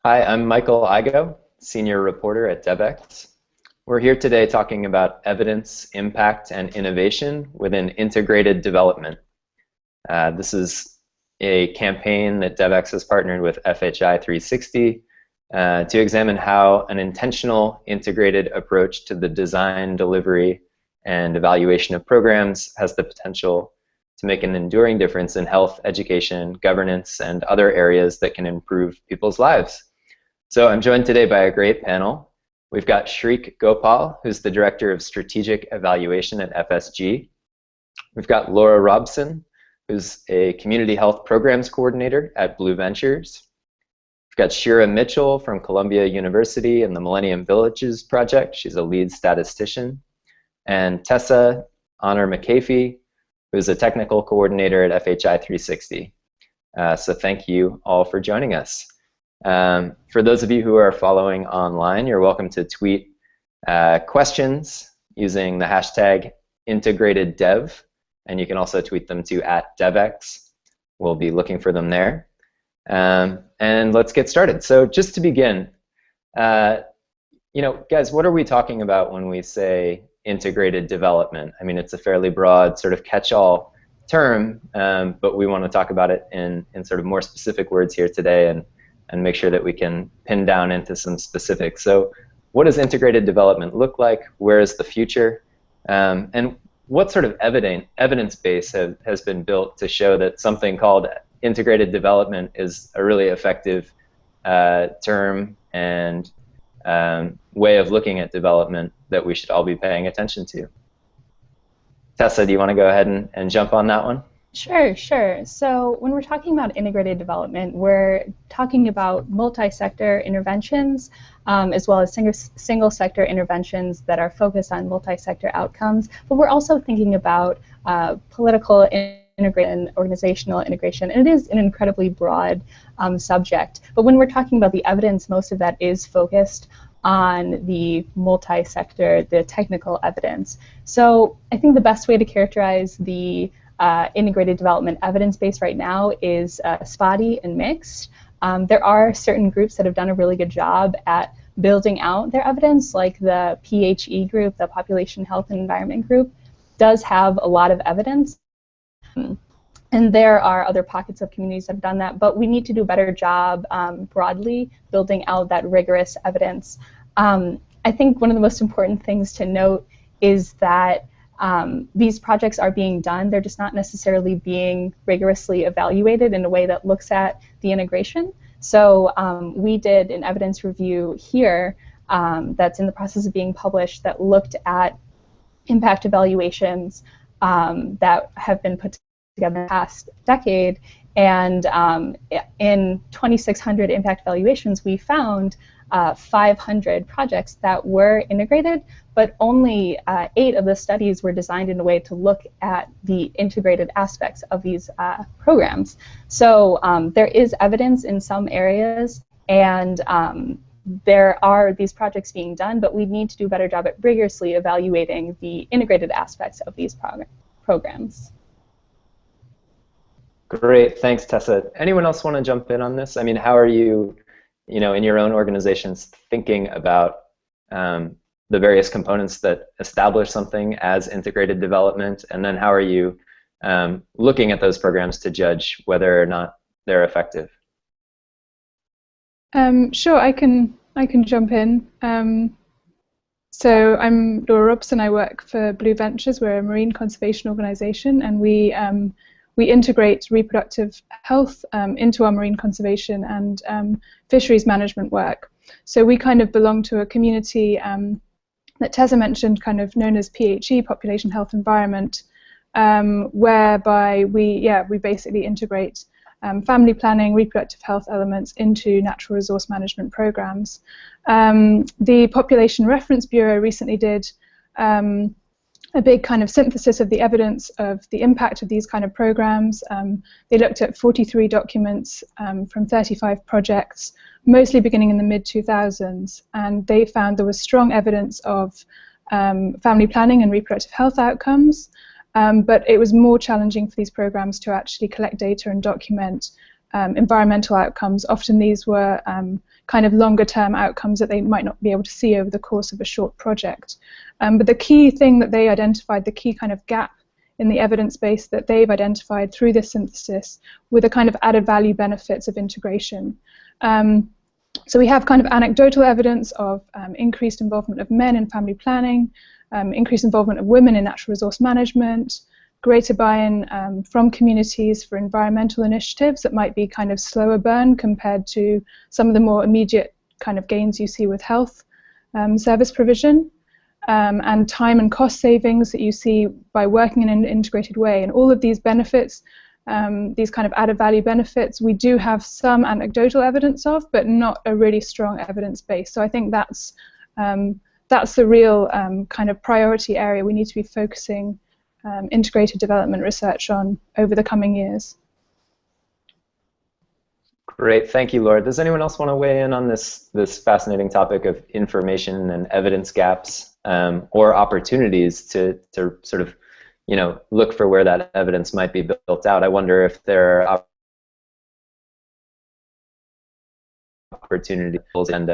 Hi, I'm Michael Igoe, Senior Reporter at Devex. We're here today talking about evidence, impact, and innovation within integrated development. This is a campaign that Devex has partnered with FHI 360 to examine how an intentional integrated approach to the design, delivery, and evaluation of programs has the potential to make an enduring difference in health, education, governance, and other areas that can improve people's lives. So I'm joined today by a great panel. We've got Srik Gopal, who's the Director of Strategic Evaluation at FSG. We've got Laura Robson, who's a Community Health Programs Coordinator at Blue Ventures. We've got Shira Mitchell from Columbia University and the Millennium Villages Project. She's a lead statistician. And Tessa Ahner-McHaffie, who's a Technical Coordinator at FHI 360. So thank you all for joining us. For those of you who are following online, you're welcome to tweet questions using the hashtag IntegratedDev, and you can also tweet them to @Devex. We'll be looking for them there. And let's get started. So just to begin, guys, what are we talking about when we say integrated development? I mean, it's a fairly broad sort of catch-all term, but we want to talk about it in sort of more specific words here today and make sure that we can pin down into some specifics. So what does integrated development look like? Where is the future? And what sort of evidence base has been built to show that something called integrated development is a really effective term and way of looking at development that we should all be paying attention to? Tessa, do you want to go ahead and jump on that one? Sure. So when we're talking about integrated development, we're talking about multi-sector interventions as well as single-sector interventions that are focused on multi-sector outcomes. But we're also thinking about political integration, organizational integration, and it is an incredibly broad subject. But when we're talking about the evidence, most of that is focused on the multi-sector, the technical evidence. So I think the best way to characterize the integrated development evidence base right now is spotty and mixed. There are certain groups that have done a really good job at building out their evidence, like the PHE group, the Population Health and Environment group, does have a lot of evidence. And there are other pockets of communities that have done that, but we need to do a better job broadly building out that rigorous evidence. I think one of the most important things to note is that these projects are being done. They're just not necessarily being rigorously evaluated in a way that looks at the integration. So we did an evidence review here that's in the process of being published that looked at impact evaluations that have been put together in the past decade. And in 2,600 impact evaluations, we found 500 projects that were integrated, but only 8 of the studies were designed in a way to look at the integrated aspects of these programs. So there is evidence in some areas, and there are these projects being done, but we need to do a better job at rigorously evaluating the integrated aspects of these programs. Great, thanks, Tessa. Anyone else want to jump in on this? I mean, how are you, in your own organizations thinking about the various components that establish something as integrated development, and then how are you looking at those programs to judge whether or not they're effective? Sure, I can jump in. So I'm Laura Robson. I work for Blue Ventures. We're a marine conservation organization, and we integrate reproductive health into our marine conservation and fisheries management work. So we kind of belong to a community that Tessa mentioned, kind of known as PHE, Population Health Environment, whereby we basically integrate family planning, reproductive health elements into natural resource management programs. The Population Reference Bureau recently did a big kind of synthesis of the evidence of the impact of these kind of programs. They looked at 43 documents from 35 projects, mostly beginning in the mid-2000s, and they found there was strong evidence of family planning and reproductive health outcomes, but it was more challenging for these programs to actually collect data and document environmental outcomes. Often these were kind of longer-term outcomes that they might not be able to see over the course of a short project. But the key thing that they identified, the key kind of gap in the evidence base that they've identified through this synthesis, were the kind of added value benefits of integration. So we have kind of anecdotal evidence of increased involvement of men in family planning, increased involvement of women in natural resource management, greater buy-in from communities for environmental initiatives that might be kind of slower burn compared to some of the more immediate kind of gains you see with health service provision, and time and cost savings that you see by working in an integrated way. And all of these benefits, these kind of added value benefits, we do have some anecdotal evidence of, but not a really strong evidence base. So I think that's the real kind of priority area we need to be focusing integrated development research on over the coming years. Great, thank you, Laura. Does anyone else want to weigh in on this fascinating topic of information and evidence gaps, or opportunities to sort of, you know, look for where that evidence might be built out? I wonder if there are opportunities and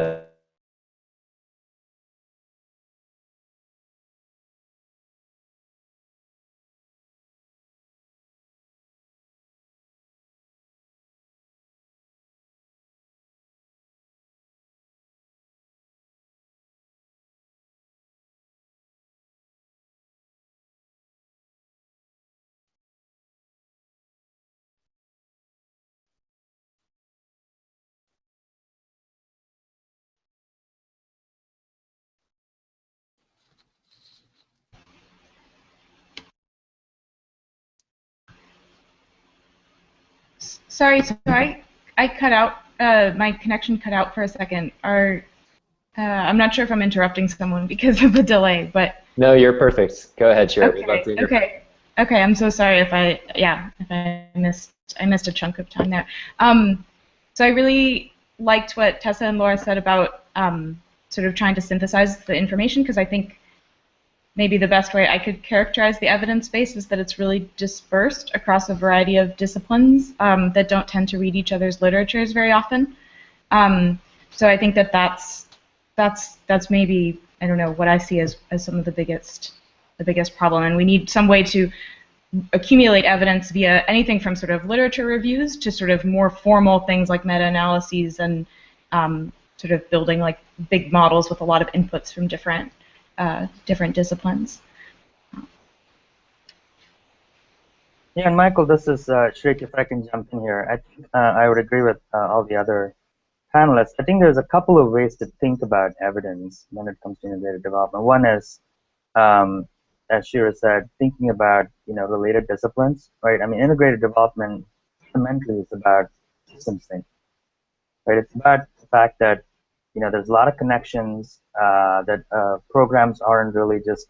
Sorry, I cut out. My connection cut out for a second. I'm not sure if I'm interrupting someone because of the delay, but no, you're perfect. Go ahead, Shira. We'd love to hear. Okay. I'm so sorry if I missed a chunk of time there. So I really liked what Tessa and Laura said about sort of trying to synthesize the information, because I think maybe the best way I could characterize the evidence base is that it's really dispersed across a variety of disciplines that don't tend to read each other's literatures very often. So I think that's maybe, I don't know, what I see as some of the biggest problem, and we need some way to accumulate evidence via anything from sort of literature reviews to sort of more formal things like meta-analyses and sort of building like big models with a lot of inputs from different disciplines. Yeah, and Michael, this is Srik. If I can jump in here, I think I would agree with all the other panelists. I think there's a couple of ways to think about evidence when it comes to integrated development. One is, as Shira said, thinking about related disciplines, right? I mean, integrated development fundamentally is about systems thinking, right? It's about the fact that there's a lot of connections, that programs aren't really just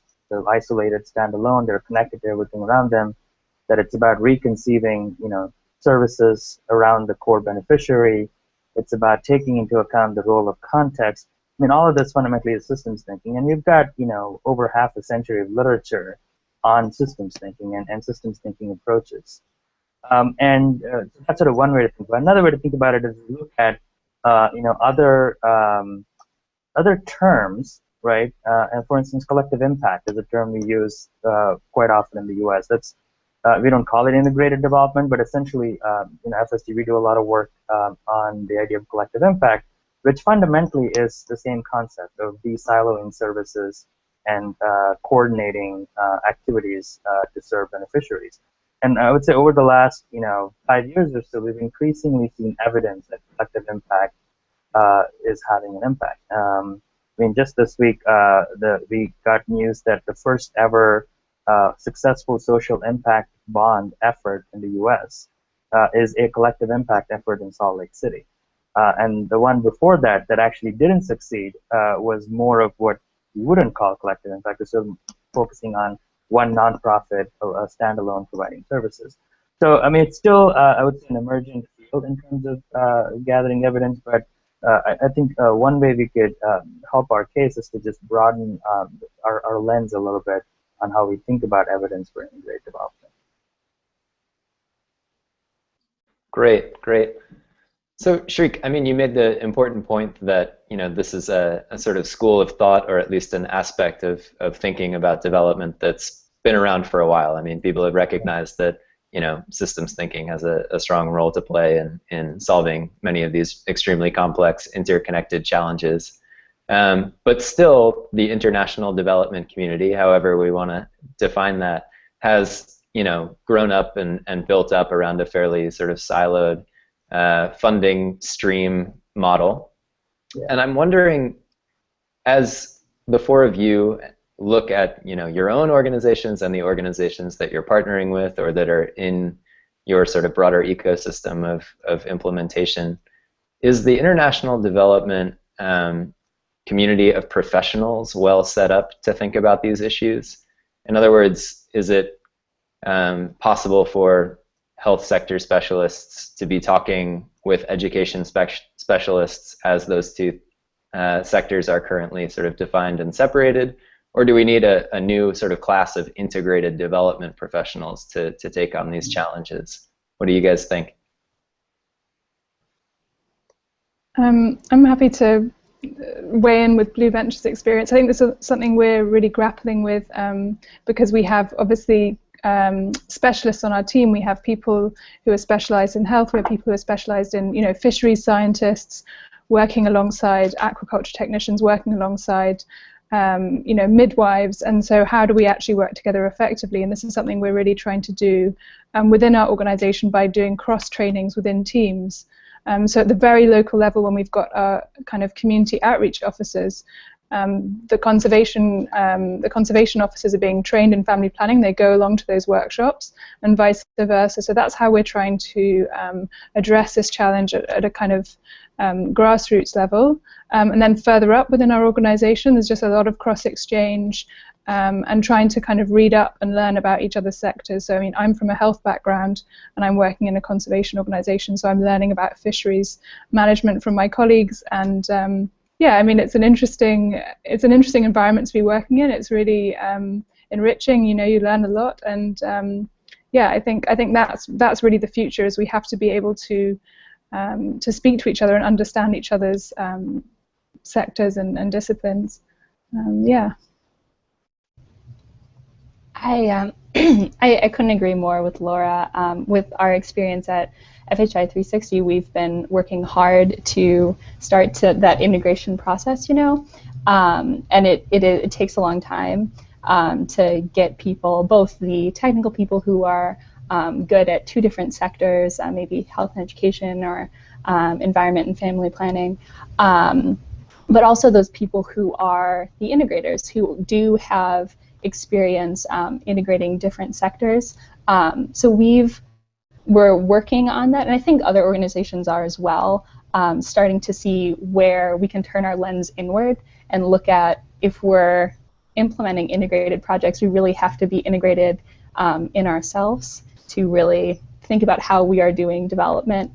isolated, standalone. They're connected to everything around them. That it's about reconceiving, services around the core beneficiary. It's about taking into account the role of context. I mean, all of this fundamentally is systems thinking, and we've got over half a century of literature on systems thinking and systems thinking approaches. That's sort of one way to think about it. Another way to think about it is to look at other terms, right? And for instance, collective impact is a term we use quite often in the U.S. That's we don't call it integrated development, but essentially, FSD, we do a lot of work on the idea of collective impact, which fundamentally is the same concept of de-siloing services and coordinating activities to serve beneficiaries. And I would say over the last 5 years or so, we've increasingly seen evidence that collective impact is having an impact. I mean, just this week, we got news that the first ever successful social impact bond effort in the U.S. Is a collective impact effort in Salt Lake City. And the one before that actually didn't succeed was more of what you wouldn't call collective impact. It's sort of focusing on one nonprofit, a standalone providing services. So, I mean, it's still, I would say, an emerging field in terms of gathering evidence, but I think one way we could help our case is to just broaden our lens a little bit on how we think about evidence for integrated development. Great, great. So Srik, I mean, you made the important point that, you know, this is a sort of school of thought, or at least an aspect of thinking about development that's been around for a while. I mean, people have recognized that, you know, systems thinking has a strong role to play in solving many of these extremely complex, interconnected challenges. But still, the international development community, however we want to define that, has, you know, grown up and built up around a fairly sort of siloed funding stream model. Yeah. And I'm wondering, as the four of you look at, you know, your own organizations and the organizations that you're partnering with or that are in your sort of broader ecosystem of implementation, is the international development community of professionals well set up to think about these issues? In other words, is it possible for health sector specialists to be talking with education specialists as those two sectors are currently sort of defined and separated? Or do we need a new sort of class of integrated development professionals to take on these challenges? What do you guys think? I'm happy to weigh in with Blue Ventures' experience. I think this is something we're really grappling with because we have obviously specialists on our team. We have people who are specialized in health. We have people who are specialized in, you know, fisheries scientists working alongside aquaculture technicians, working alongside you know, midwives. And so how do we actually work together effectively? And this is something we're really trying to do within our organization by doing cross trainings within teams. So at the very local level, when we've got our kind of community outreach officers, the conservation officers are being trained in family planning. They go along to those workshops and vice versa. So that's how we're trying to address this challenge at a kind of grassroots level. And then further up within our organization, there's just a lot of cross-exchange and trying to kind of read up and learn about each other's sectors. So I mean, I'm from a health background and I'm working in a conservation organization, so I'm learning about fisheries management from my colleagues. And yeah, I mean, it's an interesting environment to be working in. It's really enriching. You know, you learn a lot, and yeah, I think that's really the future. Is we have to be able to speak to each other and understand each other's sectors and disciplines. Yeah. I couldn't agree more with Laura. With our experience at FHI 360, we've been working hard to start that integration process, you know, and it takes a long time to get people, both the technical people who are good at two different sectors, maybe health and education or environment and family planning, but also those people who are the integrators, who do have experience integrating different sectors. So we're working on that, and I think other organizations are as well, starting to see where we can turn our lens inward and look at, if we're implementing integrated projects, we really have to be integrated in ourselves to really think about how we are doing development.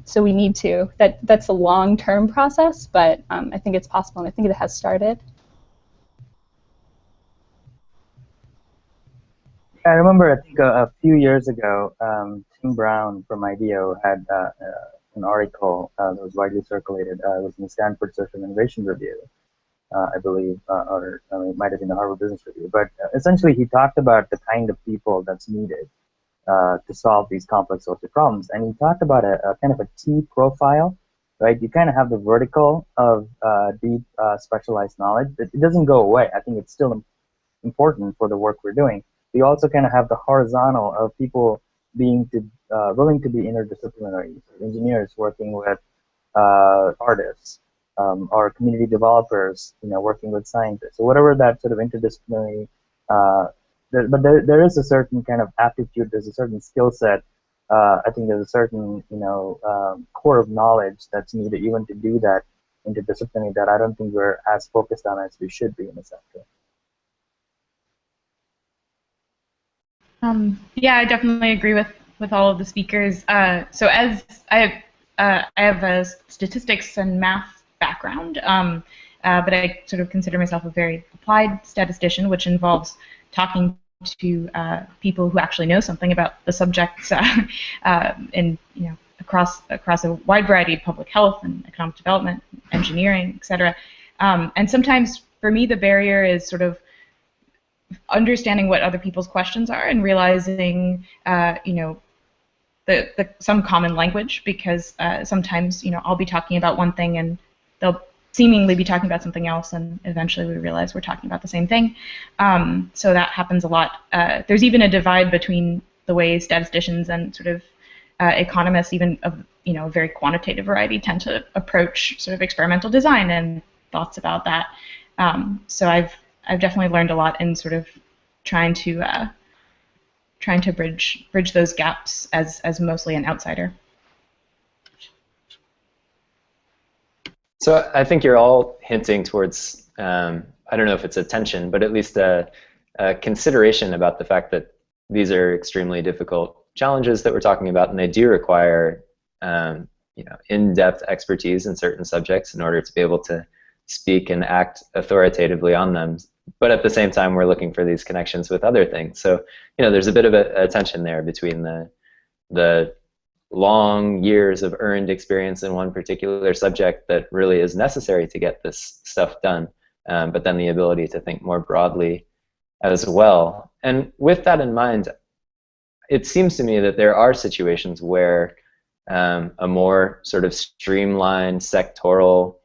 So we need to, that's a long-term process, but I think it's possible, and I think it has started. I remember, I think a few years ago, Tim Brown from IDEO had an article that was widely circulated. It was in the Stanford Social Innovation Review, I believe, or it might have been the Harvard Business Review. But essentially, he talked about the kind of people that's needed to solve these complex social problems. And he talked about a kind of a T profile, right? You kind of have the vertical of deep specialized knowledge. It doesn't go away. I think it's still important for the work we're doing. We also kind of have the horizontal of people being willing to be interdisciplinary, engineers working with artists, or community developers, you know, working with scientists. So whatever that sort of interdisciplinary, but there is a certain kind of aptitude. There's a certain skill set. I think there's a certain, you know, core of knowledge that's needed even to do that interdisciplinary that I don't think we're as focused on as we should be in the sector. Yeah, I definitely agree with all of the speakers. So as I have a statistics and math background, but I sort of consider myself a very applied statistician, which involves talking to people who actually know something about the subjects in across a wide variety of public health and economic development, engineering, etc. And sometimes for me the barrier is sort of understanding what other people's questions are and realizing some common language, because sometimes I'll be talking about one thing and they'll seemingly be talking about something else, and eventually we realize we're talking about the same thing. So that happens a lot. There's even a divide between the way statisticians and sort of economists, even of a very quantitative variety, tend to approach sort of experimental design and thoughts about that. So I've definitely learned a lot in sort of trying to bridge those gaps as mostly an outsider. So I think you're all hinting towards, I don't know if it's a tension, but at least a consideration about the fact that these are extremely difficult challenges that we're talking about, and they do require in-depth expertise in certain subjects in order to be able to speak and act authoritatively on them. But at the same time, we're looking for these connections with other things. So there's a bit of a tension there between the long years of earned experience in one particular subject that really is necessary to get this stuff done, but then the ability to think more broadly as well. And with that in mind, it seems to me that there are situations where a more sort of streamlined, sectoral,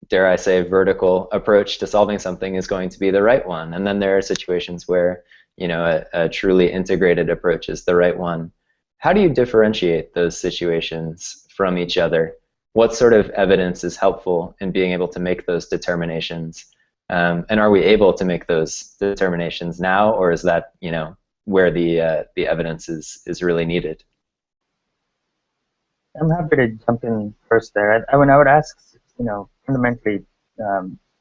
dare I say, vertical approach to solving something is going to be the right one. And then there are situations where a truly integrated approach is the right one. How do you differentiate those situations from each other? What sort of evidence is helpful in being able to make those determinations? And are we able to make those determinations now, or is that where the evidence is really needed? I'm happy to jump in first there. I would ask fundamentally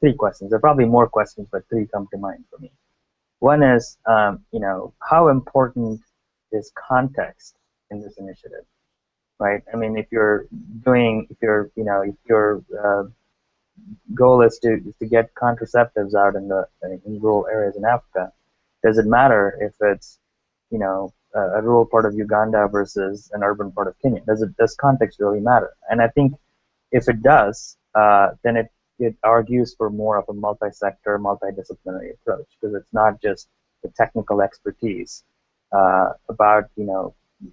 3 questions. There are probably more questions, but 3 come to mind for me. One is how important is context in this initiative, right? I mean, if your goal is to get contraceptives out in rural areas in Africa, does it matter if it's a rural part of Uganda versus an urban part of Kenya? Does context really matter? And I think if it does, then it argues for more of a multi-sector, multidisciplinary approach, because it's not just the technical expertise about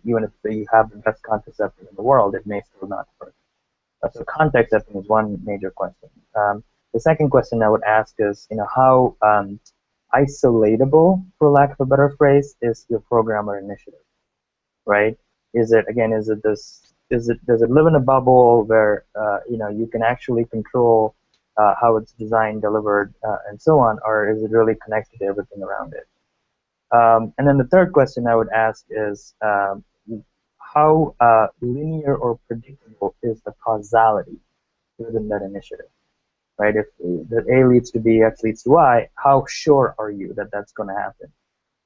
even if you have the best contraceptive in the world, it may still not work. So context, I think, is one major question. The second question I would ask is, how isolatable, for lack of a better phrase, is your program or initiative, right? Does it live in a bubble where you can actually control how it's designed, delivered, and so on, or is it really connected to everything around it? And then the third question I would ask is, how linear or predictable is the causality within that initiative, right? If the A leads to B, X leads to Y, how sure are you that that's going to happen?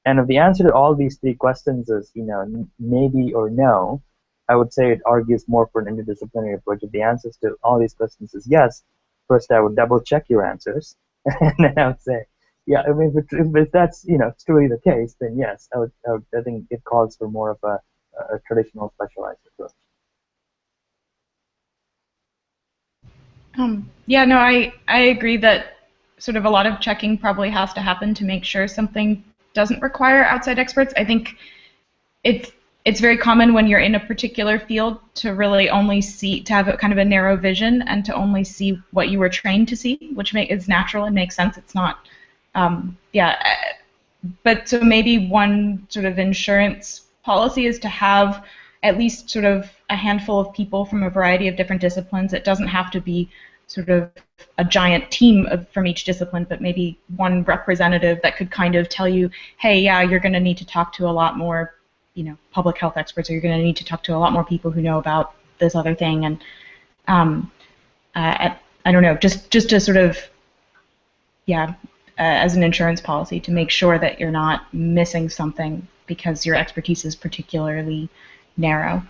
And if the answer to all these 3 questions is, maybe or no, I would say it argues more for an interdisciplinary approach. If the answers to all these questions is yes, first I would double check your answers, and then I would say, yeah, I mean, if that's truly the case, then yes, I think it calls for more of a traditional specialized approach. Yeah, no, I agree that sort of a lot of checking probably has to happen to make sure something doesn't require outside experts. I think it's very common when you're in a particular field to really only to have a kind of a narrow vision and to only see what you were trained to see, which is natural and makes sense. It's not, but so maybe one sort of insurance policy is to have at least sort of a handful of people from a variety of different disciplines. It doesn't have to be sort of a giant team from each discipline, but maybe one representative that could kind of tell you, hey, yeah, you're going to need to talk to a lot more, public health experts, or you're going to need to talk to a lot more people who know about this other thing. And I don't know, just to sort of, as an insurance policy, to make sure that you're not missing something because your expertise is particularly narrow.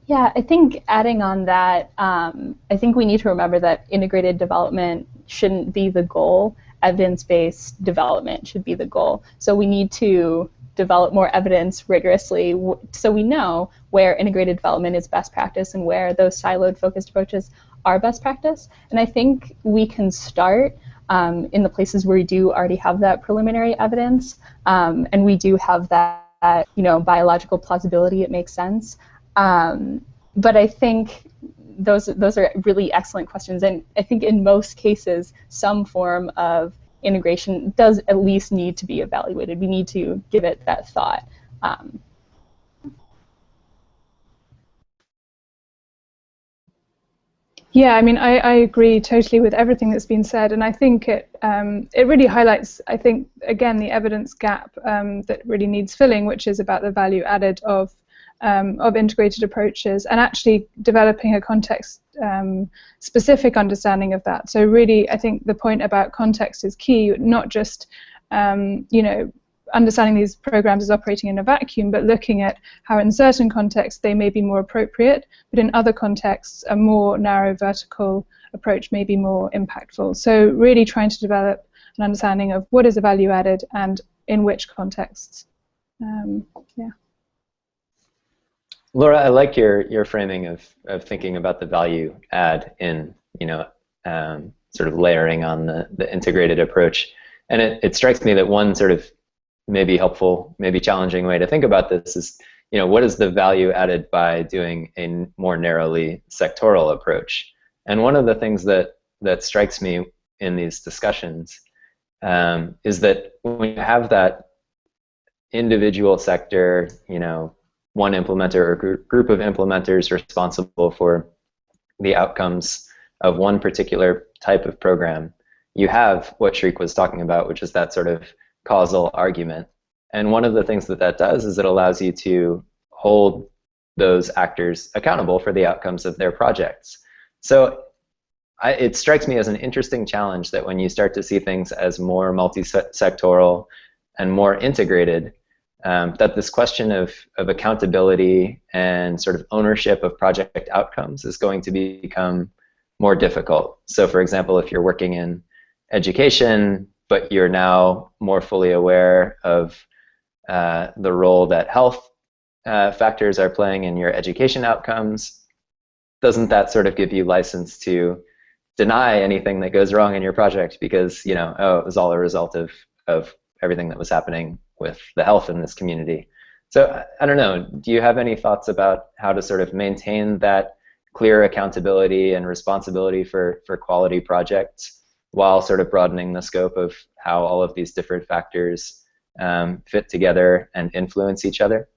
Yeah, I think adding on that, I think we need to remember that integrated development shouldn't be the goal evidence-based development should be the goal. So we need to develop more evidence rigorously so we know where integrated development is best practice and where those siloed focused approaches are best practice. And I think we can start in the places where we do already have that preliminary evidence, and we do have that, biological plausibility, it makes sense. But I think those are really excellent questions, and I think in most cases some form of integration does at least need to be evaluated. We need to give it that thought. Yeah, I mean, I agree totally with everything that's been said, and I think it really highlights, I think, again, the evidence gap that really needs filling, which is about the value added of integrated approaches and actually developing a context-specific understanding of that. So really, I think the point about context is key, not just, understanding these programs as operating in a vacuum, but looking at how in certain contexts they may be more appropriate, but in other contexts a more narrow vertical approach may be more impactful. So really trying to develop an understanding of what is the value added and in which contexts. Yeah. Laura, I like your framing of thinking about the value add in, sort of layering on the integrated approach. And it strikes me that one sort of maybe helpful, maybe challenging way to think about this is, what is the value added by doing a more narrowly sectoral approach? And one of the things that strikes me in these discussions is that when you have that individual sector, one implementer or group of implementers responsible for the outcomes of one particular type of program, you have what Srik was talking about, which is that sort of causal argument. And one of the things that does is it allows you to hold those actors accountable for the outcomes of their projects. So it strikes me as an interesting challenge that when you start to see things as more multi-sectoral and more integrated, that this question of accountability and sort of ownership of project outcomes is going to become more difficult. So for example, if you're working in education, but you're now more fully aware of the role that health factors are playing in your education outcomes, doesn't that sort of give you license to deny anything that goes wrong in your project because, it was all a result of everything that was happening with the health in this community? So I don't know, do you have any thoughts about how to sort of maintain that clear accountability and responsibility for quality projects while sort of broadening the scope of how all of these different factors fit together and influence each other?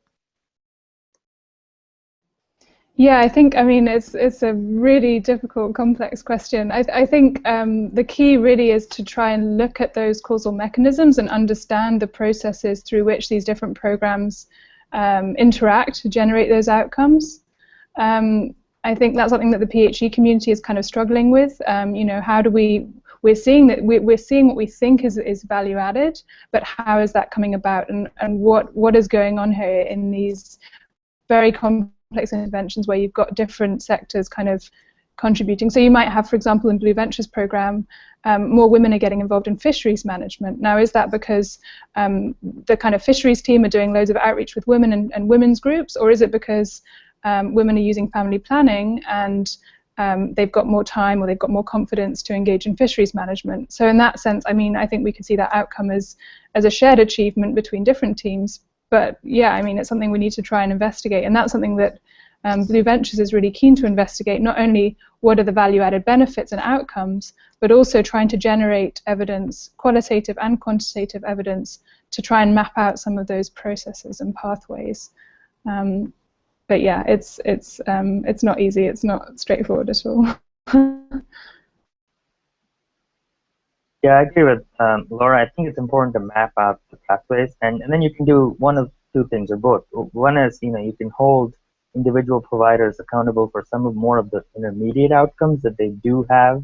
Yeah, I think, it's a really difficult, complex question. I think the key really is to try and look at those causal mechanisms and understand the processes through which these different programs interact to generate those outcomes. I think that's something that the PHE community is kind of struggling with. How do we're seeing what we think is value added, but how is that coming about, and what is going on here in these very complex interventions where you've got different sectors kind of contributing. So you might have, for example, in Blue Ventures program, more women are getting involved in fisheries management. Now, is that because the kind of fisheries team are doing loads of outreach with women and women's groups, or is it because women are using family planning and they've got more time or they've got more confidence to engage in fisheries management? So in that sense, I think we could see that outcome as a shared achievement between different teams. But yeah, it's something we need to try and investigate, and that's something that Blue Ventures is really keen to investigate, not only what are the value-added benefits and outcomes, but also trying to generate evidence, qualitative and quantitative evidence, to try and map out some of those processes and pathways. But yeah, it's not easy, it's not straightforward at all. Yeah, I agree with Laura. I think it's important to map out the pathways, and then you can do one of two things or both. One is, you can hold individual providers accountable for more of the intermediate outcomes that they do have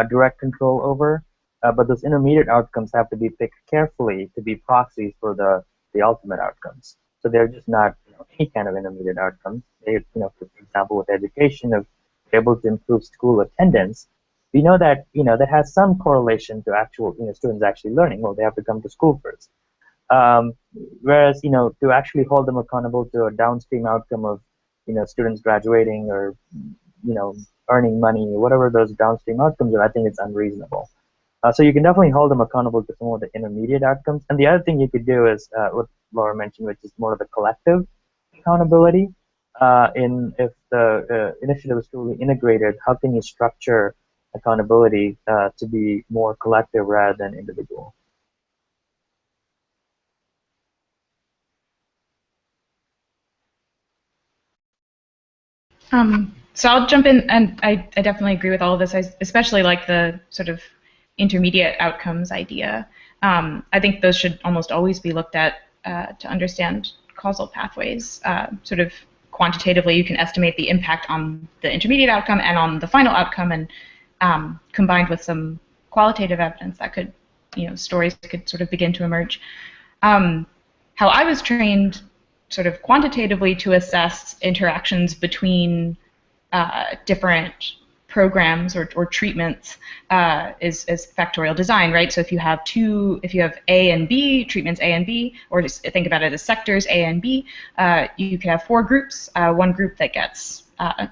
direct control over, but those intermediate outcomes have to be picked carefully to be proxies for the ultimate outcomes. So they're just not any kind of intermediate outcomes. They, for example, with education, if they're able to improve school attendance, we know that that has some correlation to actual students actually learning. Well, they have to come to school first. Whereas to actually hold them accountable to a downstream outcome of students graduating or earning money, whatever those downstream outcomes are, I think it's unreasonable. So you can definitely hold them accountable to some of the intermediate outcomes. And the other thing you could do is what Laura mentioned, which is more of the collective accountability. If the initiative is truly integrated, how can you structure accountability to be more collective rather than individual? So I'll jump in, and I definitely agree with all of this. I especially like the sort of intermediate outcomes idea. I think those should almost always be looked at to understand causal pathways. Sort of quantitatively, you can estimate the impact on the intermediate outcome and on the final outcome, and combined with some qualitative evidence, that could, stories could sort of begin to emerge. How I was trained sort of quantitatively to assess interactions between different programs or treatments is factorial design, right? So if you have A and B, treatments A and B, or just think about it as sectors A and B, you could have 4 groups, one group that gets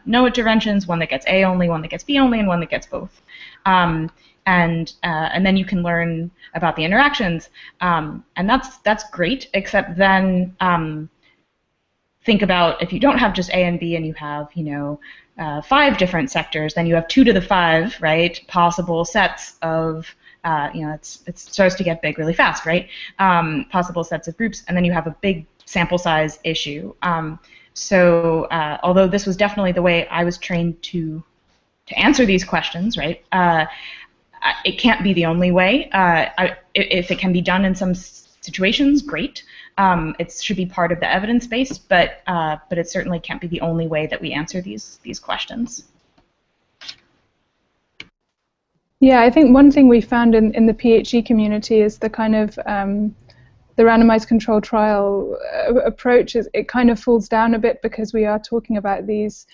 no interventions, one that gets A only, one that gets B only, and one that gets both. And then you can learn about the interactions, and that's great. Except then think about if you don't have just A and B and you have 5 different sectors, then you have 2 to the 5, right? Possible sets of it starts to get big really fast, right? Possible sets of groups, and then you have a big sample size issue. So although this was definitely the way I was trained to answer these questions, right? It can't be the only way. If it can be done in some situations, great. It should be part of the evidence base, but it certainly can't be the only way that we answer these questions. Yeah, I think one thing we found in the PHE community is the kind of the randomized control trial approach is it kind of falls down a bit because we are talking about these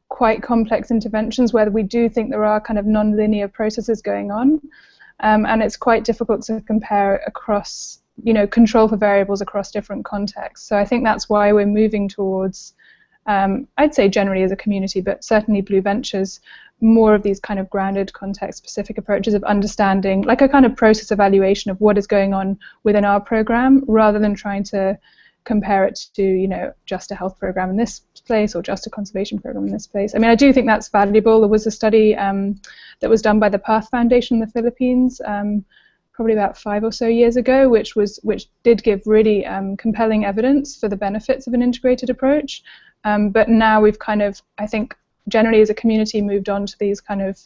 quite complex interventions where we do think there are kind of non-linear processes going on, and it's quite difficult to compare across control for variables across different contexts. So I think that's why we're moving towards, I'd say generally as a community, but certainly Blue Ventures, more of these kind of grounded context-specific approaches of understanding, like a kind of process evaluation of what is going on within our program, rather than trying to compare it to, just a health program in this place or just a conservation program in this place. I mean, I do think that's valuable. There was a study that was done by the Path Foundation in the Philippines, probably about 5 or so years ago, which did give really compelling evidence for the benefits of an integrated approach. But now we've kind of, I think, generally as a community moved on to these kind of,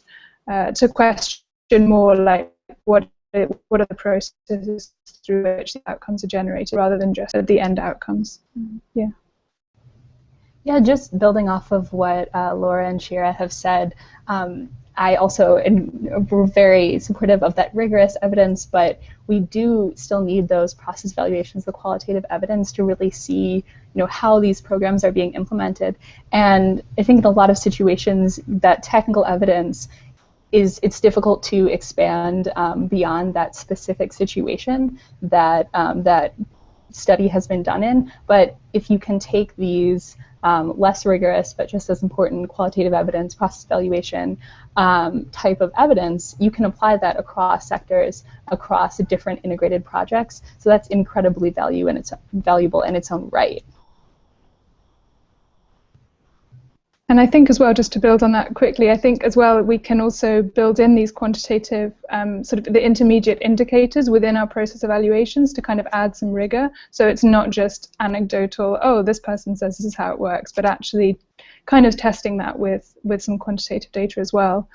to question more like what are the processes through which the outcomes are generated rather than just the end outcomes. Yeah. Yeah, just building off of what Laura and Shira have said, I also we're very supportive of that rigorous evidence, but we do still need those process evaluations, the qualitative evidence, to really see how these programs are being implemented. And I think in a lot of situations that technical evidence it's difficult to expand beyond that specific situation that that study has been done in. But if you can take these less rigorous but just as important qualitative evidence, process evaluation type of evidence, you can apply that across sectors, across different integrated projects. So that's incredibly valuable in its own right. And I think as well, just to build on that quickly, I think as well we can also build in these quantitative sort of the intermediate indicators within our process evaluations to kind of add some rigor. So it's not just anecdotal, oh, this person says this is how it works, but actually kind of testing that with some quantitative data as well.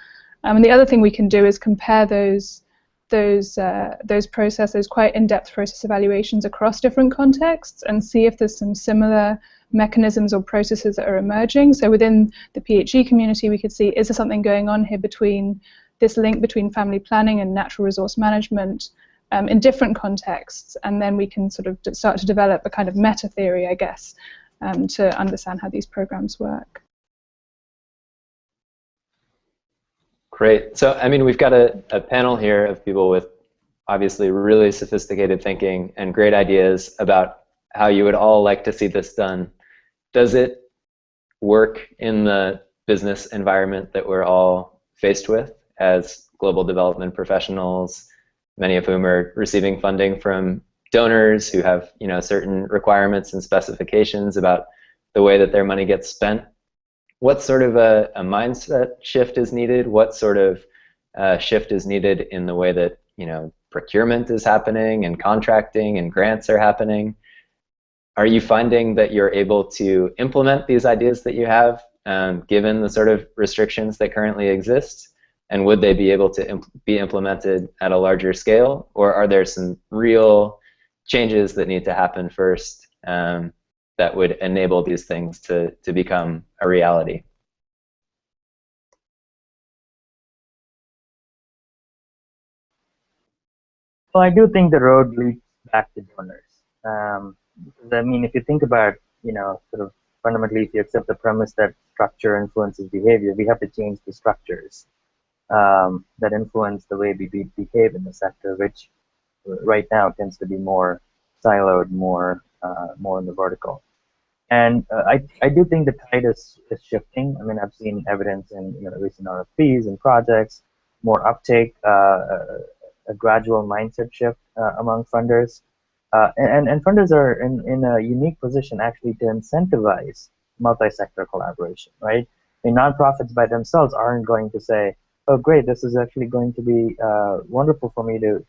And the other thing we can do is compare those quite in-depth process evaluations across different contexts and see if there's some similar mechanisms or processes that are emerging. So within the PHE community, we could see, is there something going on here between this link between family planning and natural resource management in different contexts, and then we can sort of start to develop a kind of meta theory, I guess, to understand how these programs work. Great. So, I mean, we've got a panel here of people with obviously really sophisticated thinking and great ideas about how you would all like to see this done. Does it work in the business environment that we're all faced with as global development professionals, many of whom are receiving funding from donors who have, you know, certain requirements and specifications about the way that their money gets spent? What sort of a mindset shift is needed? What sort of shift is needed in the way that, you know, procurement is happening and contracting and grants are happening? Are you finding that you're able to implement these ideas that you have, given the sort of restrictions that currently exist? And would they be able to be implemented at a larger scale? Or are there some real changes that need to happen first that would enable these things to become a reality? Well, I do think the road leads back to donors. I mean, if you think about, you know, sort of fundamentally, if you accept the premise that structure influences behavior, we have to change the structures that influence the way we behave in the sector, which right now tends to be more siloed, more in the vertical. And I do think the tide is shifting. I mean, I've seen evidence in, you know, recent RFPs and projects, more uptake, a gradual mindset shift among funders. And funders are in a unique position actually to incentivize multi-sector collaboration, right? I mean, nonprofits by themselves aren't going to say, oh, great, this is actually going to be wonderful for me to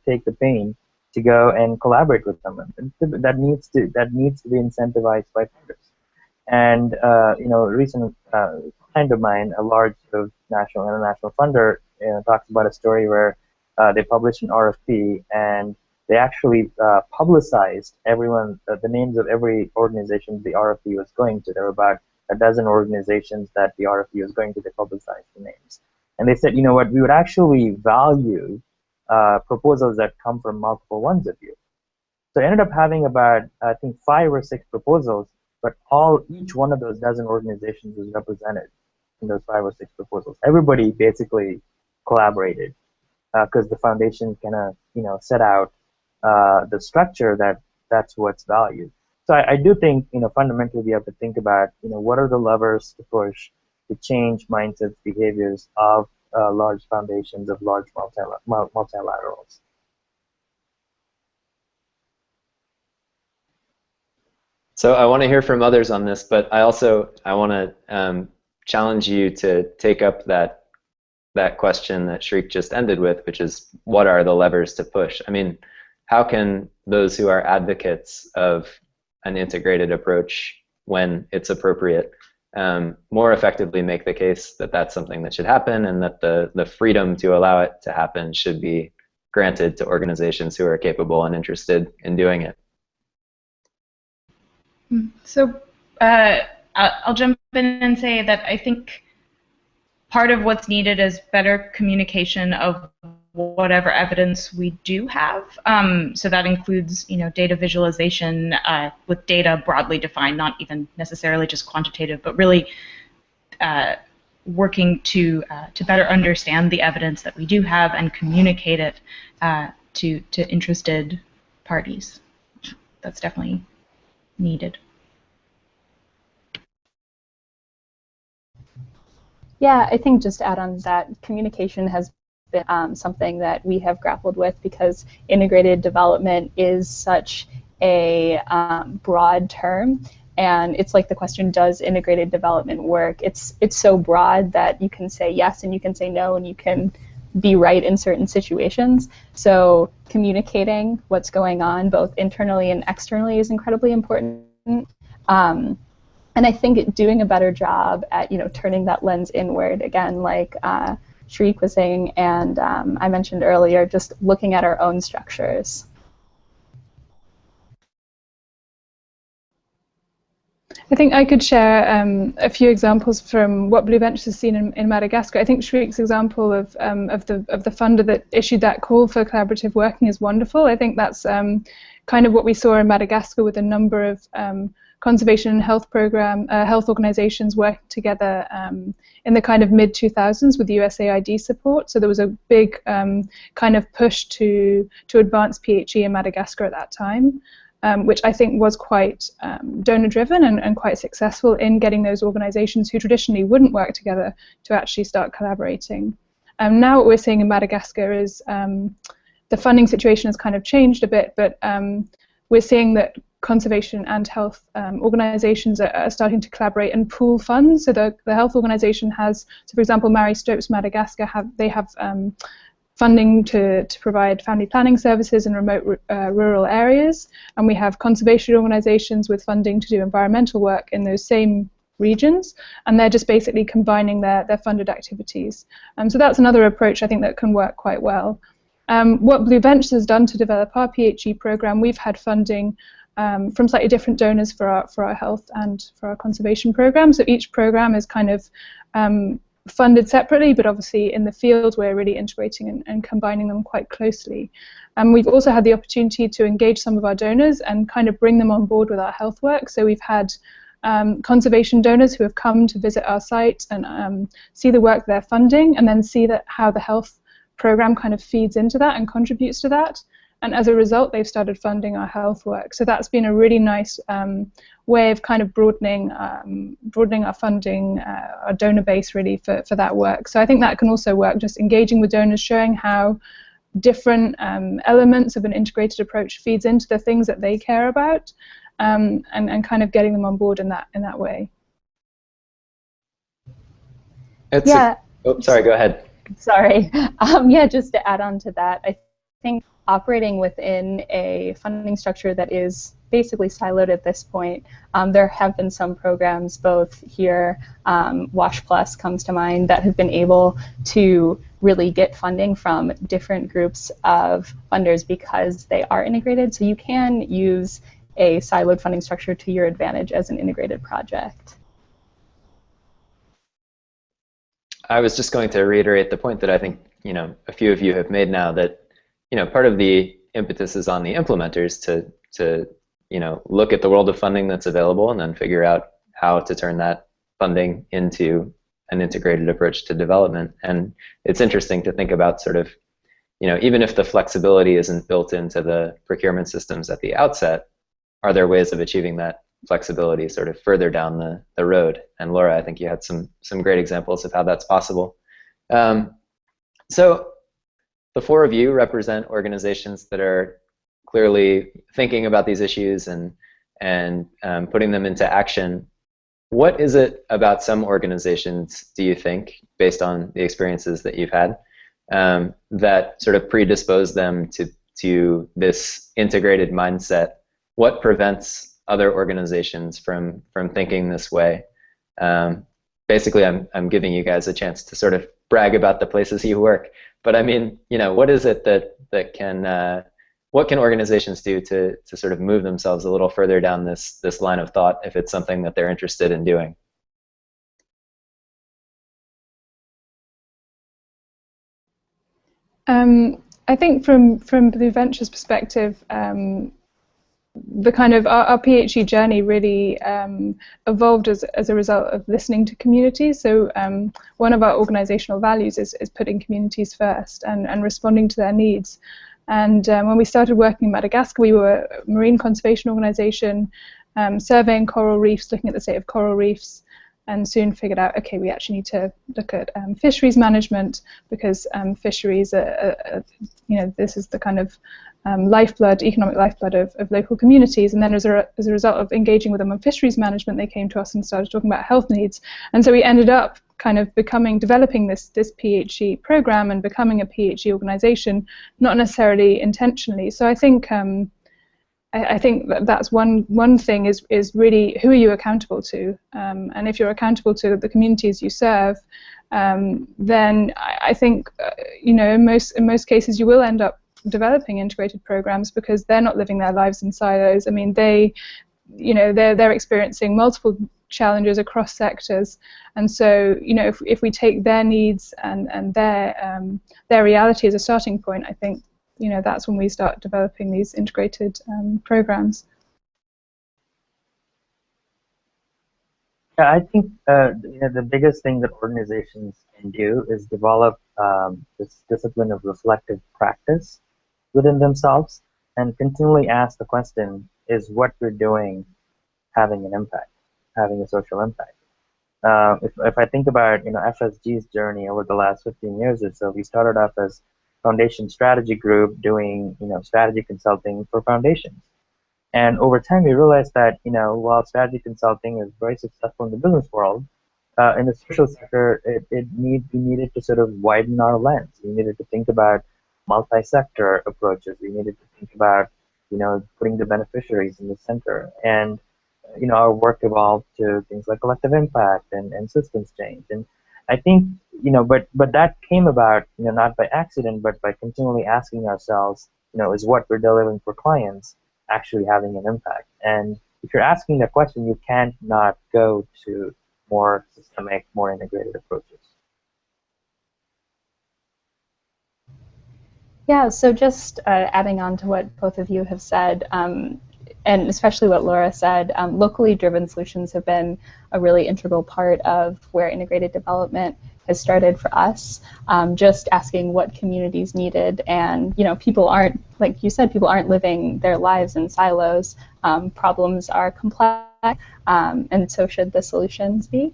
take the pain to go and collaborate with someone. That needs to be incentivized by funders. And you know, a recent client of mine, a large sort of national international funder, talks about a story where they published an RFP and they actually publicized the names of every organization the RFP was going to. There were about a dozen organizations that the RFP was going to. They publicized the names. And they said, you know what, we would actually value proposals that come from multiple ones of you. So I ended up having about, I think, 5 or 6 proposals, but each one of those dozen organizations was represented in those 5 or 6 proposals. Everybody basically collaborated because the foundation kind of, you know, set out the structure that's what's valued. So I do think, you know, fundamentally we have to think about, you know, what are the levers to push to change mindsets, behaviors of large foundations, of large multilaterals. So I want to hear from others on this, but I want to challenge you to take up that question that Srik just ended with, which is, what are the levers to push? I mean, how can those who are advocates of an integrated approach when it's appropriate more effectively make the case that that's something that should happen, and that the freedom to allow it to happen should be granted to organizations who are capable and interested in doing it? So I'll jump in and say that I think part of what's needed is better communication of whatever evidence we do have. So that includes, you know, data visualization with data broadly defined, not even necessarily just quantitative, but really working to better understand the evidence that we do have and communicate it to interested parties. That's definitely needed. Yeah, I think just to add on that, communication has been something that we have grappled with, because integrated development is such a broad term, and it's like the question, does integrated development work? It's so broad that you can say yes and you can say no and you can be right in certain situations. So communicating what's going on both internally and externally is incredibly important. And I think doing a better job at, you know, turning that lens inward, again, like Srik was saying, and I mentioned earlier, just looking at our own structures. I think I could share a few examples from what Blue Ventures has seen in Madagascar. I think Srik's example of the funder that issued that call for collaborative working is wonderful. I think that's kind of what we saw in Madagascar with a number of conservation and health program, health organizations working together in the kind of mid-2000s with USAID support. So there was a big kind of push to advance PHE in Madagascar at that time, which I think was quite donor-driven and quite successful in getting those organizations who traditionally wouldn't work together to actually start collaborating. Now what we're seeing in Madagascar is the funding situation has kind of changed a bit, but we're seeing that conservation and health organizations are starting to collaborate and pool funds. So the health organization has, so for example, Mary Stopes Madagascar have funding to provide family planning services in remote rural areas, and we have conservation organizations with funding to do environmental work in those same regions, and they're just basically combining their funded activities. So that's another approach I think that can work quite well. What Blue Ventures has done to develop our PHE program, we've had funding from slightly different donors for our health and for our conservation program. So each program is kind of funded separately, but obviously in the field we're really integrating and combining them quite closely. We've also had the opportunity to engage some of our donors and kind of bring them on board with our health work. So we've had conservation donors who have come to visit our site and see the work they're funding, and then see how the health program kind of feeds into that and contributes to that. And as a result, they've started funding our health work. So that's been a really nice way of kind of broadening our funding, our donor base really for that work. So I think that can also work, just engaging with donors, showing how different elements of an integrated approach feeds into the things that they care about, and kind of getting them on board in that way. Sorry, go ahead. Sorry. Yeah, just to add on to that, I think operating within a funding structure that is basically siloed at this point, there have been some programs both here, WASH Plus comes to mind, that have been able to really get funding from different groups of funders because they are integrated. So you can use a siloed funding structure to your advantage as an integrated project. I was just going to reiterate the point that I think a few of you have made now, that part of the impetus is on the implementers to look at the world of funding that's available and then figure out how to turn that funding into an integrated approach to development. And it's interesting to think about sort of, even if the flexibility isn't built into the procurement systems at the outset, are there ways of achieving that flexibility sort of further down the road? And Laura, I think you had some great examples of how that's possible. So the four of you represent organizations that are clearly thinking about these issues and putting them into action. What is it about some organizations, do you think, based on the experiences that you've had, that sort of predispose them to this integrated mindset? What prevents other organizations from thinking this way? Basically, I'm giving you guys a chance to sort of brag about the places you work. But I mean, what is it that can, what can organizations do to sort of move themselves a little further down this line of thought if it's something that they're interested in doing? I think from Blue Ventures' perspective, the kind of our PHE journey really evolved as a result of listening to communities. So one of our organizational values is putting communities first and responding to their needs. And when we started working in Madagascar, we were a marine conservation organization, surveying coral reefs, looking at the state of coral reefs, and soon figured out, okay, we actually need to look at fisheries management, because fisheries are, this is the kind of lifeblood, economic lifeblood of local communities. And then as a result of engaging with them on fisheries management, they came to us and started talking about health needs. And so we ended up kind of developing this PHE program and becoming a PHE organization, not necessarily intentionally. So I think that's one thing is really, who are you accountable to? And if you're accountable to the communities you serve, then I think in most cases you will end up developing integrated programs, because they're not living their lives in silos. I mean, they're experiencing multiple challenges across sectors, and so if we take their needs and their reality as a starting point, I think that's when we start developing these integrated programs. I think the biggest thing that organizations can do is develop this discipline of reflective practice within themselves and continually ask the question, is what we're doing having an impact, having a social impact? If I think about FSG's journey over the last 15 years or so, we started off as foundation strategy group doing strategy consulting for foundations. And over time, we realized that, while strategy consulting is very successful in the business world, in the social sector, we needed to sort of widen our lens. We needed to think about multi-sector approaches. We needed to think about, putting the beneficiaries in the center. And, our work evolved to things like collective impact and systems change. And I think, but that came about, not by accident, but by continually asking ourselves, is what we're delivering for clients actually having an impact? And if you're asking that question, you can't not go to more systemic, more integrated approaches. Yeah, so just adding on to what both of you have said, and especially what Laura said, locally driven solutions have been a really integral part of where integrated development has started for us. Just asking what communities needed, and people aren't, like you said, people aren't living their lives in silos. Problems are complex, and so should the solutions be.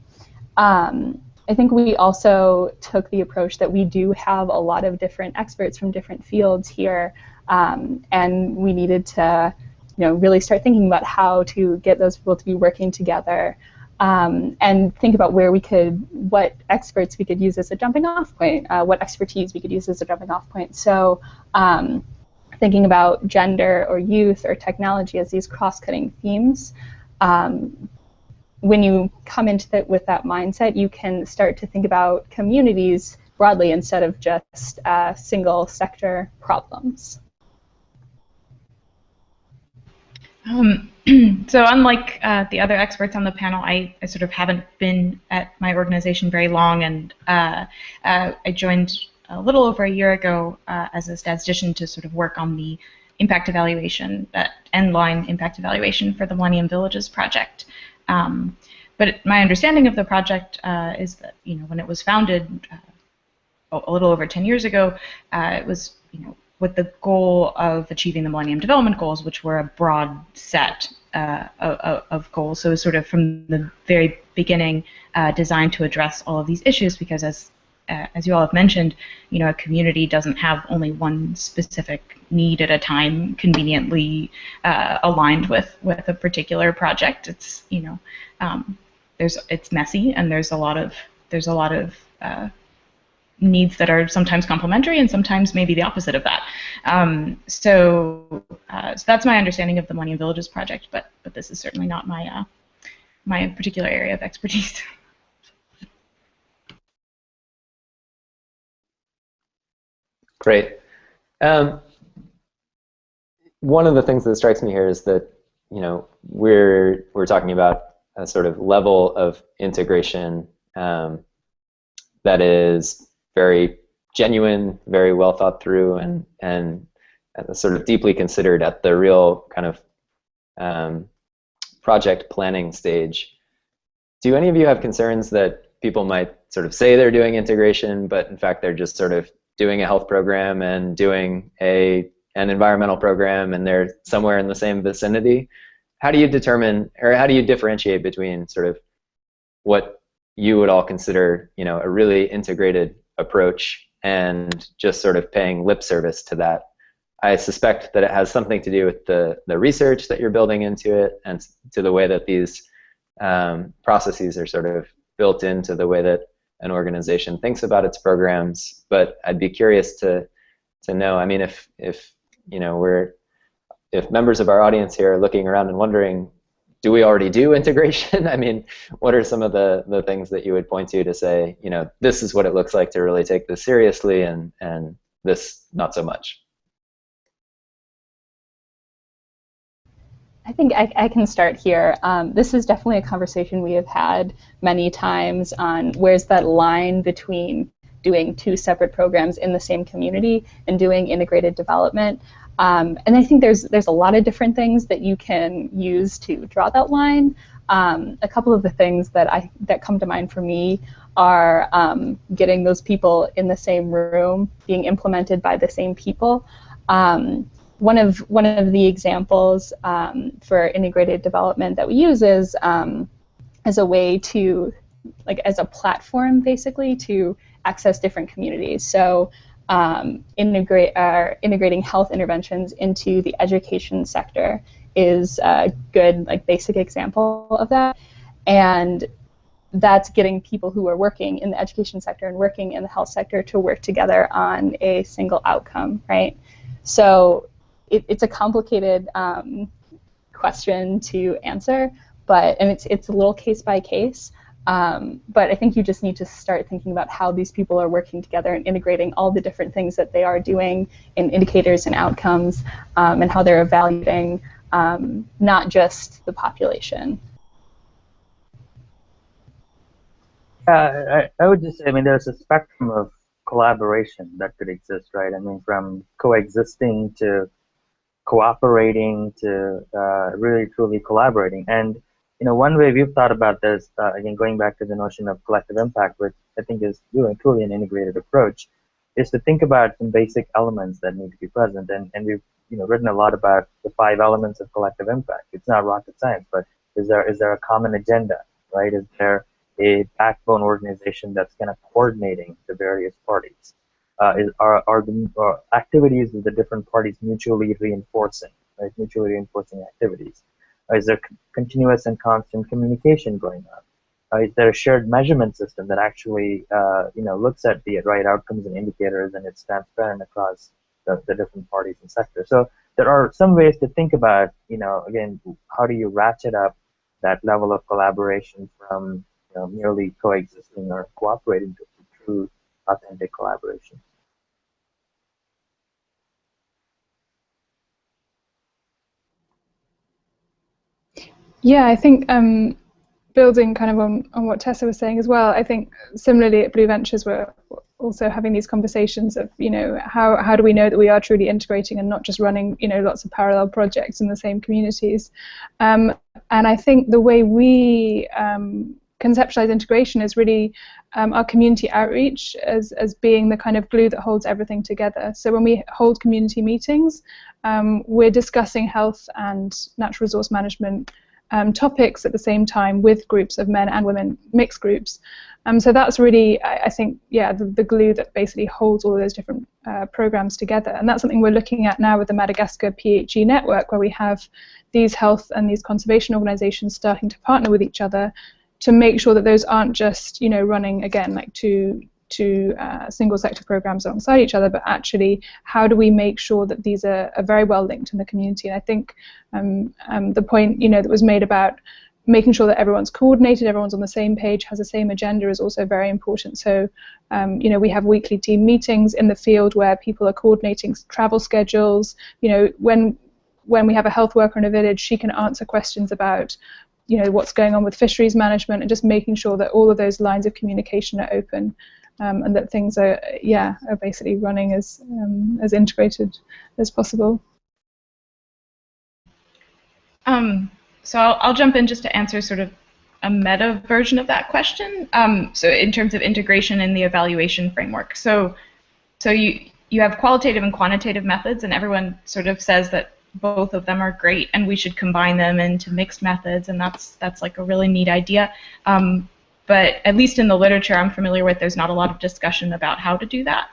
I think we also took the approach that we do have a lot of different experts from different fields here, and we needed to really start thinking about how to get those people to be working together, and think about what experts we could use as a jumping off point, what expertise we could use as a jumping off point. So thinking about gender or youth or technology as these cross-cutting themes, when you come into it with that mindset, you can start to think about communities broadly instead of just single sector problems. So unlike the other experts on the panel, I sort of haven't been at my organization very long, and I joined a little over a year ago as a statistician to sort of work on the impact evaluation, end-line impact evaluation for the Millennium Villages project. But my understanding of the project is that when it was founded a little over 10 years ago, it was with the goal of achieving the Millennium Development Goals, which were a broad set of goals. So it was sort of from the very beginning designed to address all of these issues, because as you all have mentioned, a community doesn't have only one specific need at a time conveniently aligned with a particular project. It's it's messy, and there's a lot of needs that are sometimes complementary and sometimes maybe the opposite of that. So that's my understanding of the Millennium Villages project, but this is certainly not my particular area of expertise. Great. One of the things that strikes me here is that we're talking about a sort of level of integration that is very genuine, very well thought through, and sort of deeply considered at the real kind of project planning stage. Do any of you have concerns that people might sort of say they're doing integration, but in fact they're just sort of doing a health program and doing an environmental program, and they're somewhere in the same vicinity? How do you determine, or how do you differentiate between sort of what you would all consider, a really integrated approach and just sort of paying lip service to that? I suspect that it has something to do with the research that you're building into it, and to the way that these processes are sort of built into the way that an organization thinks about its programs. But I'd be curious to know, I mean, if members of our audience here are looking around and wondering, do we already do integration? I mean, what are some of the things that you would point to say, this is what it looks like to really take this seriously, and this not so much? I think I can start here. This is definitely a conversation we have had many times on where's that line between doing two separate programs in the same community and doing integrated development. And I think there's a lot of different things that you can use to draw that line. A couple of the things that come to mind for me are getting those people in the same room, being implemented by the same people. One of the examples for integrated development that we use is as a way to, like, as a platform basically to access different communities. So integrating health interventions into the education sector is a good, like, basic example of that. And that's getting people who are working in the education sector and working in the health sector to work together on a single outcome, right? So it's a complicated question to answer, and it's a little case by case. But I think you just need to start thinking about how these people are working together and integrating all the different things that they are doing in indicators and outcomes, and how they're evaluating not just the population. I would just say, I mean, there's a spectrum of collaboration that could exist, right? I mean, from coexisting to cooperating to really truly collaborating. And one way we've thought about this, again, going back to the notion of collective impact, which I think is really truly an integrated approach, is to think about some basic elements that need to be present. And we've written a lot about the 5 elements of collective impact. It's not rocket science, but is there a common agenda, right? Is there a backbone organization that's kind of coordinating the various parties? Are the activities of the different parties mutually reinforcing, right? Mutually reinforcing activities. Is there continuous and constant communication going on? Is there a shared measurement system that actually, looks at the right outcomes and indicators, and it's transparent across the different parties and sectors? So there are some ways to think about, again, how do you ratchet up that level of collaboration from merely coexisting or cooperating to true authentic collaboration. Yeah, I think building kind of on what Tessa was saying as well, I think similarly at Blue Ventures we're also having these conversations of, how do we know that we are truly integrating and not just running, lots of parallel projects in the same communities. And I think the way we conceptualize integration is really our community outreach as being the kind of glue that holds everything together. So when we hold community meetings, we're discussing health and natural resource management topics at the same time with groups of men and women, mixed groups. So that's really, I think, yeah, the glue that basically holds all of those different programs together. And that's something we're looking at now with the Madagascar PHE network, where we have these health and these conservation organizations starting to partner with each other to make sure that those aren't just, running, again, like two single sector programs alongside each other, but actually how do we make sure that these are very well linked in the community. And I think the point that was made about making sure that everyone's coordinated, everyone's on the same page, has the same agenda is also very important. So we have weekly team meetings in the field where people are coordinating travel schedules. When we have a health worker in a village, she can answer questions about what's going on with fisheries management, and just making sure that all of those lines of communication are open. And that things are basically running as integrated as possible. So I'll jump in just to answer sort of a meta version of that question. So in terms of integration in the evaluation framework, so you have qualitative and quantitative methods, and everyone sort of says that both of them are great, and we should combine them into mixed methods, and that's like a really neat idea. But at least in the literature I'm familiar with, there's not a lot of discussion about how to do that.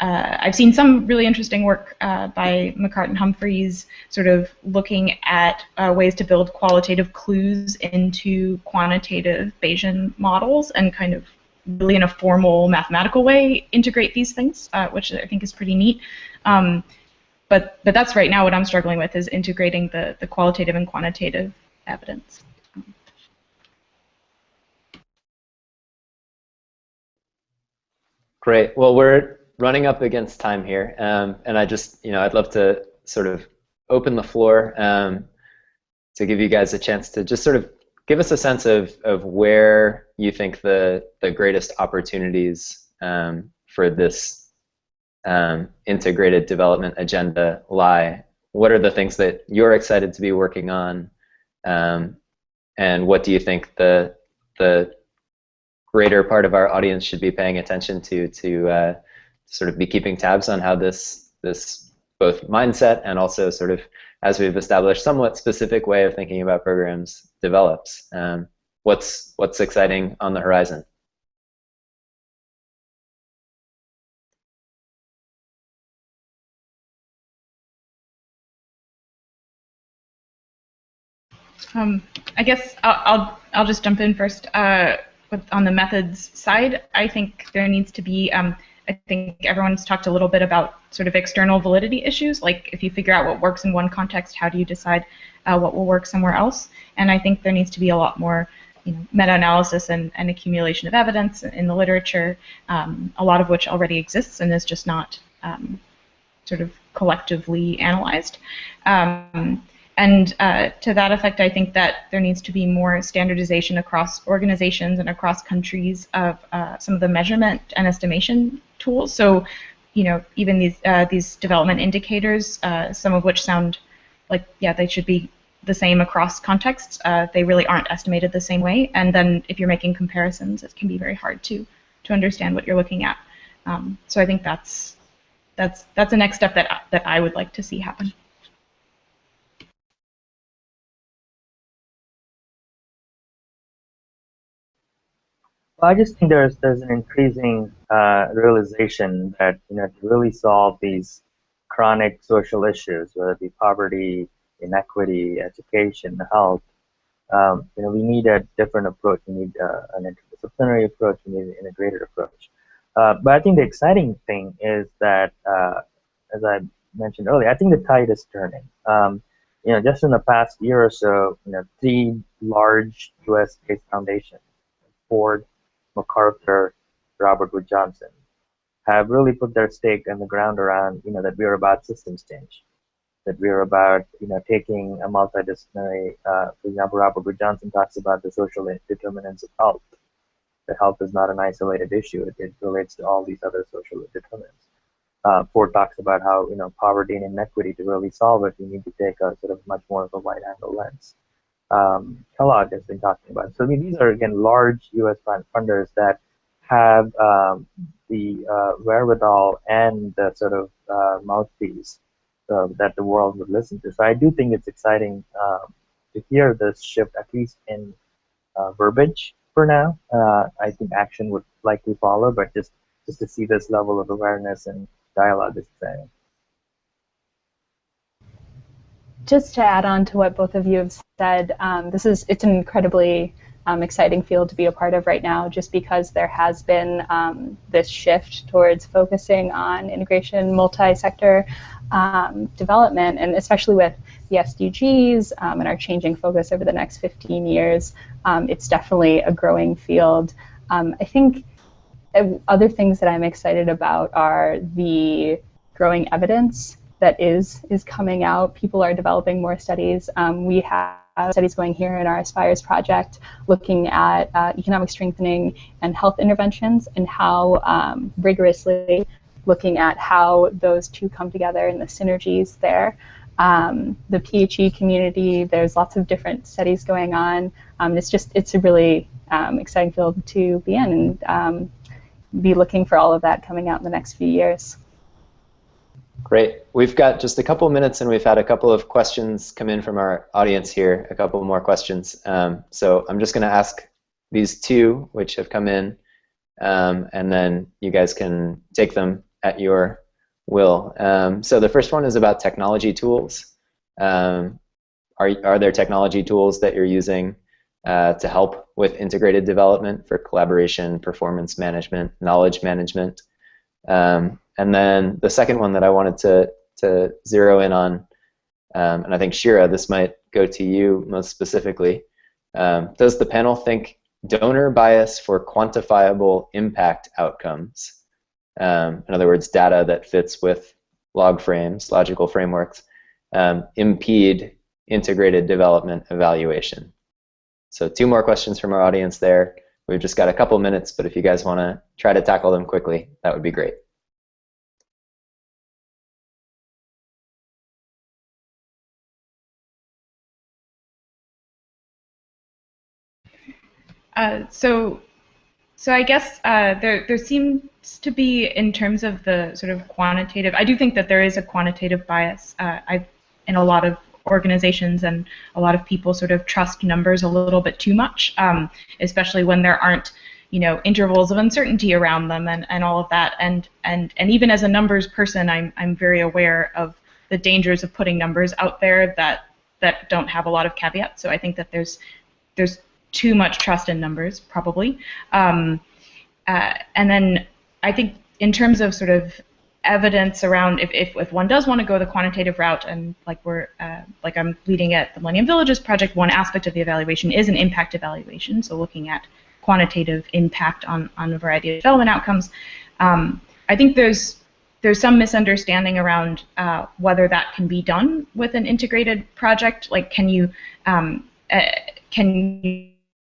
I've seen some really interesting work by McCart and Humphreys sort of looking at ways to build qualitative clues into quantitative Bayesian models and kind of really in a formal mathematical way integrate these things, which I think is pretty neat. But that's right now what I'm struggling with, is integrating the qualitative and quantitative evidence. Great. Well, we're running up against time here, and I'd love to sort of open the floor to give you guys a chance to just sort of give us a sense of where you think the greatest opportunities for this integrated development agenda lie. What are the things that you're excited to be working on? And what do you think the greater part of our audience should be paying attention to sort of be keeping tabs on how this both mindset and also sort of, as we've established, somewhat specific way of thinking about programs develops? What's exciting on the horizon? I guess I'll just jump in first. On the methods side, I think there needs to be. I think everyone's talked a little bit about sort of external validity issues. Like if you figure out what works in one context, how do you decide what will work somewhere else? And I think there needs to be a lot more, meta-analysis and accumulation of evidence in the literature, a lot of which already exists and is just not sort of collectively analyzed. And to that effect, I think that there needs to be more standardization across organizations and across countries of some of the measurement and estimation tools. So, even these development indicators, some of which sound like, yeah, they should be the same across contexts. They really aren't estimated the same way. And then if you're making comparisons, it can be very hard to understand what you're looking at. So I think that's a next step that I would like to see happen. Well, I just think there's an increasing realization that to really solve these chronic social issues, whether it be poverty, inequity, education, health, we need a different approach. We need an interdisciplinary approach. We need an integrated approach. But I think the exciting thing is that, as I mentioned earlier, I think the tide is turning. Just in the past year or so, 3 large U.S.-based foundations, Ford, MacArthur, Robert Wood Johnson, have really put their stake in the ground around, that we are about systems change, that we are about, taking a multidisciplinary, for example, Robert Wood Johnson talks about the social determinants of health. That health is not an isolated issue. It relates to all these other social determinants. Ford talks about how, poverty and inequity, to really solve it, we need to take a sort of much more of a wide-angle lens. Kellogg has been talking about. So these are, again, large U.S. funders that have the wherewithal and the sort of mouthpiece that the world would listen to. So I do think it's exciting to hear this shift, at least in verbiage for now. I think action would likely follow, but just to see this level of awareness and dialogue is exciting. Just to add on to what both of you have said, it's an incredibly exciting field to be a part of right now, just because there has been this shift towards focusing on integration, multi-sector development, and especially with the SDGs and our changing focus over the next 15 years, it's definitely a growing field. I think other things that I'm excited about are the growing evidence that is coming out. People are developing more studies. We have studies going here in our Aspires project looking at economic strengthening and health interventions, and how rigorously looking at how those two come together and the synergies there. The PHE community, there's lots of different studies going on. It's a really exciting field to be in, and be looking for all of that coming out in the next few years. Great. We've got just a couple minutes, and we've had a couple of questions come in from our audience here, a couple more questions. So I'm just going to ask these 2 which have come in, and then you guys can take them at your will. So the first one is about technology tools. Are there technology tools that you're using to help with integrated development for collaboration, performance management, knowledge management? And then the second one that I wanted to zero in on, and I think Shira, this might go to you most specifically. Does the panel think donor bias for quantifiable impact outcomes, in other words, data that fits with log frames, logical frameworks, impede integrated development evaluation? So 2 more questions from our audience there. We've just got a couple minutes, but if you guys want to try to tackle them quickly, that would be great. So I guess there seems to be, in terms of the sort of quantitative, I do think that there is a quantitative bias. In a lot of organizations and a lot of people sort of trust numbers a little bit too much, especially when there aren't, intervals of uncertainty around them and all of that. And even as a numbers person, I'm very aware of the dangers of putting numbers out there that don't have a lot of caveats. So I think that there's too much trust in numbers, probably. And then I think in terms of sort of evidence around if one does want to go the quantitative route, and like I'm leading at the Millennium Villages project, one aspect of the evaluation is an impact evaluation, so looking at quantitative impact on a variety of development outcomes. I think there's some misunderstanding around whether that can be done with an integrated project. Like, can you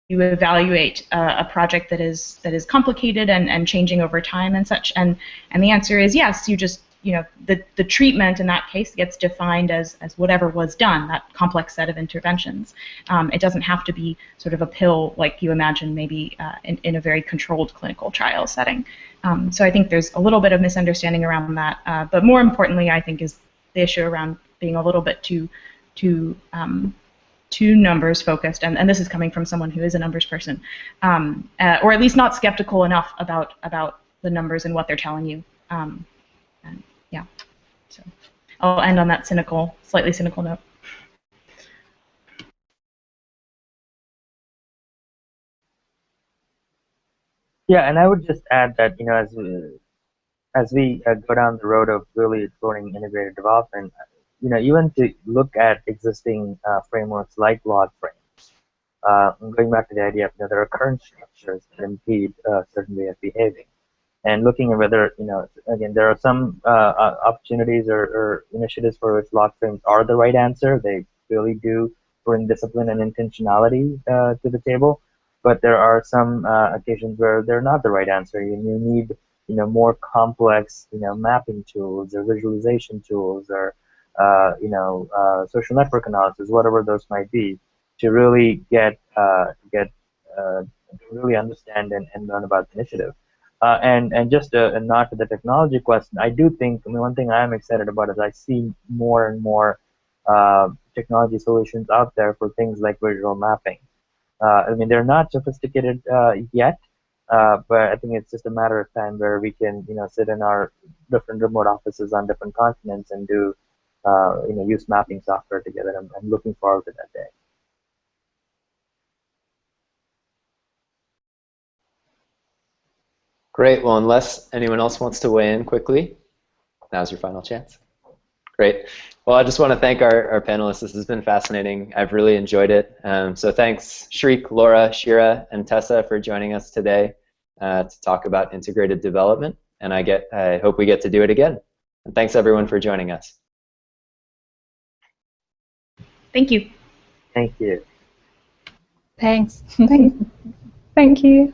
evaluate a project that is complicated and changing over time and such? And the answer is yes. You just, the treatment in that case gets defined as whatever was done, that complex set of interventions. It doesn't have to be sort of a pill like you imagine maybe in a very controlled clinical trial setting. So I think there's a little bit of misunderstanding around that. But more importantly, I think, is the issue around being a little bit too numbers focused, and this is coming from someone who is a numbers person, or at least not skeptical enough about the numbers and what they're telling you. And yeah, so I'll end on that slightly cynical note. Yeah, and I would just add that as we go down the road of really exploring integrated development, even to look at existing frameworks like log frames, going back to the idea of there are current structures that impede a certain way of behaving, and looking at whether, again, there are some opportunities or initiatives for which log frames are the right answer. They really do bring discipline and intentionality to the table, but there are some occasions where they're not the right answer. You need more complex mapping tools or visualization tools or social network analysis, whatever those might be, to really really understand and learn about the initiative. And just a nod to the technology question, I do think, one thing I am excited about is I see more and more technology solutions out there for things like visual mapping. They're not sophisticated yet, but I think it's just a matter of time where we can, sit in our different remote offices on different continents and do, use mapping software together. I'm looking forward to that day. Great. Well, unless anyone else wants to weigh in quickly, now's your final chance. Great. Well, I just want to thank our panelists. This has been fascinating. I've really enjoyed it. So thanks, Srik, Laura, Shira, and Tessa for joining us today to talk about integrated development. And I hope we get to do it again. And thanks, everyone, for joining us. Thank you. Thank you. Thanks. Thank you.